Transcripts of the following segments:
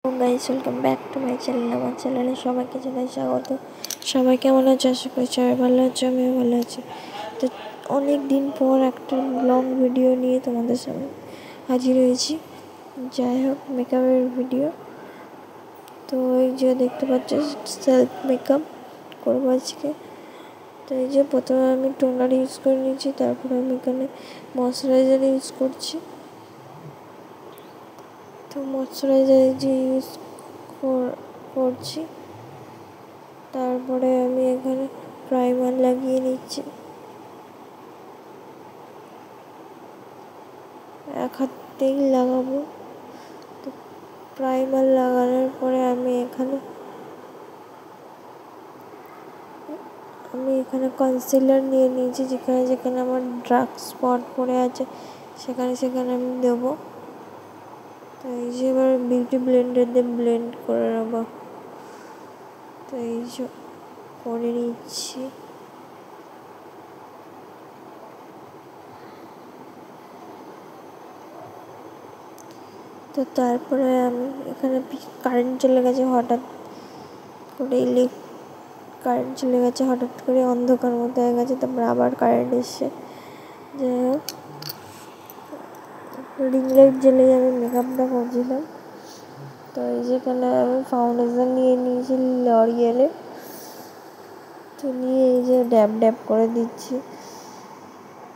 Guys, welcome back to my channel. আমার চ্যানেলে সবাইকে জানাই স্বাগত। সবাই কেমন আছে? আশা করি সবাই ভালো আছে, আমিও ভালো আছি। তো অনেক দিন পর একটা লং ভিডিও নিয়ে তোমাদের সামনে হাজির হয়েছি। যাই হোক, মেকআপের ভিডিও। তো এই যে দেখতে পাচ্ছ, সেলফ মেকআপ করবো আজকে। তো এই যে প্রথমে আমি টোনার ইউজ করে নিয়েছি, তারপরে আমি এখানে ময়শ্চারাইজার ইউজ করছি। তো ময়শ্চারাইজার যে ইউজ করছি, তারপরে আমি এখানে প্রাইমার লাগিয়ে নিচ্ছি। এক হাতেই লাগাবো। তো প্রাইমার লাগানোর পরে আমি এখানে কনসিলার নিয়ে নিয়েছি। যেখানে যেখানে আমার ডার্ক স্পট পড়ে আছে সেখানে সেখানে আমি দেবো। তো এই যে এবার বিউটি ব্লেন্ডার দিয়ে ব্লেন্ড করে নেবো। তো এই যে করে নিচ্ছি। তো তারপরে আমি এখানে কারেন্ট চলে গেছে হঠাৎ করে, অন্ধকার মতো হয়ে গেছে। তারপরে আবার কারেন্ট এসছে। যাই হোক, রিং লাইট জ্বেলে আমি মেকআপটা করছিলাম। তো এই যেখানে আমি ফাউন্ডেশন নিয়ে নিয়েছি লরিয়েলে। তো নিয়ে এই যে ড্যাব ড্যাব করে দিচ্ছি,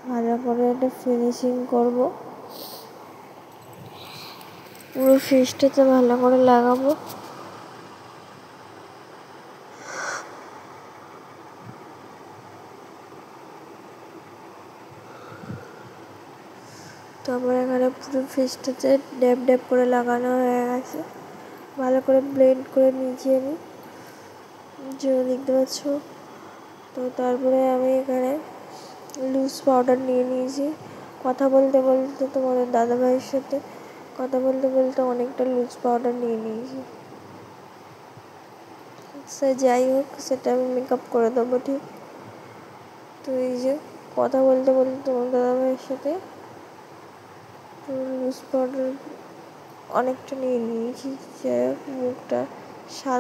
ভালো করে একটা ফিনিশিং করব। পুরো ফেসটাতে ভালো করে লাগাবো। তারপর এখানে পুরো ফেসটাতে ড্যাব ড্যাব করে লাগানো হয়ে গেছে। ভালো করে ব্লেন্ড করে নিয়েছি আমি, যে দেখতে পাচ্ছ। তো তারপরে আমি এখানে লুজ পাউডার নিয়ে নিয়েছি। কথা বলতে বলতে তোমাদের দাদাভাইয়ের সাথে কথা বলতে বলতে অনেকটা লুজ পাউডার নিয়ে নিয়েছি। সে যাই হোক, সেটা আমি মেকআপ করে দেবো ঠিক। তো এই যে কথা বলতে বলতে তোমার দাদাভাইয়ের সাথে লুজ পাউডার অনেকটা নিয়ে নিয়েছি। যাই হোক, মুখটা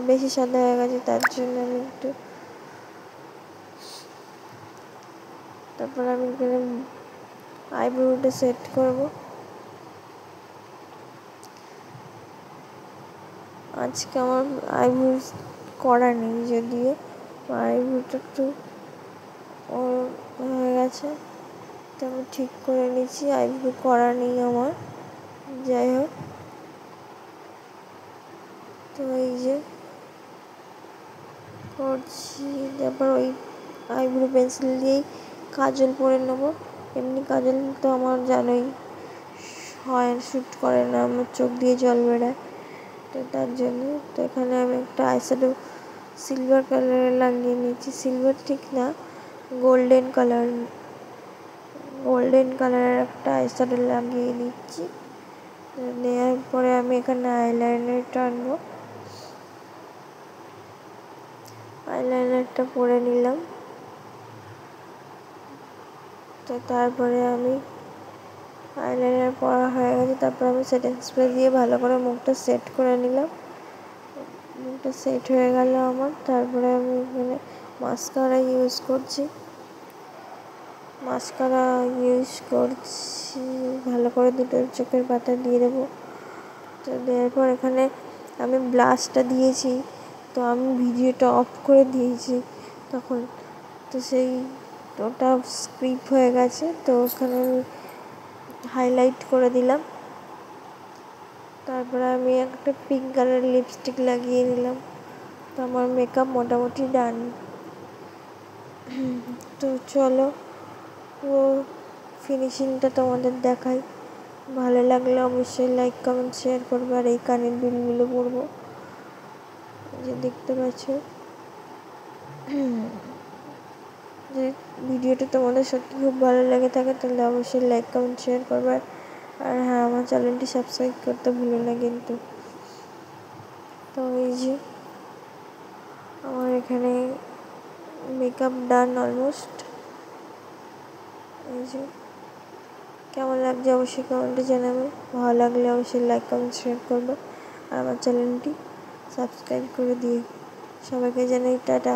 বেশি সাদা হয়ে গেছে, তার জন্য আমি একটু। তারপর আমি এখানে আইব্রোটা সেট করব। আজকে আমার আইব্রো করা নেই, যদিও আইব্রোটা একটু হয়ে গেছে। তো আমি ঠিক করে নিচ্ছি, আইব্রো করা নেই আমার। যাই হোক, তো এই যে করছি। তারপর ওই আইব্রো পেন্সিল দিয়েই কাজল পরে নেবো। এমনি কাজল তো আমার জানোই হয়, শ্যুট করে না, আমার চোখ দিয়ে জল বেরোয়। তো তার জন্য তো এখানে আমি একটা আইশ্যাডো সিলভার কালারের লাগিয়ে নিয়েছি। সিলভার ঠিক না, গোল্ডেন কালারের একটা আইশ্যাডো লাগিয়ে নিচ্ছি। নেওয়ার পরে আমি এখানে আইলাইনারটা আনবো। আইলাইনারটা পরে নিলাম। তো তারপরে আমি আইলাইনার পরা হয়ে গেছে। তারপর আমি সেটিং স্প্রে দিয়ে ভালো করে মুখটা সেট করে নিলাম। মুখটা সেট হয়ে গেল আমার। তারপরে আমি এখানে মাস্কারা ইউজ করছি। ভালো করে দুটো চোখের পাতা দিয়ে দেবো। তো দেওয়ার পর এখানে আমি ব্লাশটা দিয়েছি। তো আমি ভিডিওটা অফ করে দিয়েছি তখন। তো ওটা স্ক্রিপ হয়ে গেছে। তো ওখানে আমি হাইলাইট করে দিলাম। তারপরে আমি একটা পিঙ্ক কালার লিপস্টিক লাগিয়ে নিলাম। তো আমার মেকআপ মোটামুটি ডান। তো চলো ফিনিশিংটা তোমাদের দেখাই। ভালো লাগলে অবশ্যই লাইক কমেন্ট শেয়ার করবো। আর এই কানের দুলগুলো পরবো, যে দেখতে পাচ্ছ। যে ভিডিওটা তোমাদের সত্যি খুব ভালো লেগে থাকে তাহলে অবশ্যই লাইক কমেন্ট শেয়ার করবে। আর হ্যাঁ, আমার চ্যানেলটি সাবস্ক্রাইব করতে ভুলো না কিন্তু। তো এই যে আমার এখানে মেকআপ ডান অলমোস্ট। এই যে কেমন লাগছে অবশ্যই কমেন্টে জানাবে। ভালো লাগলে অবশ্যই লাইক কমেন্ট শেয়ার করবে। আমার চ্যানেলটি সাবস্ক্রাইব করে দিয়ে সবাইকে জানাই টাটা।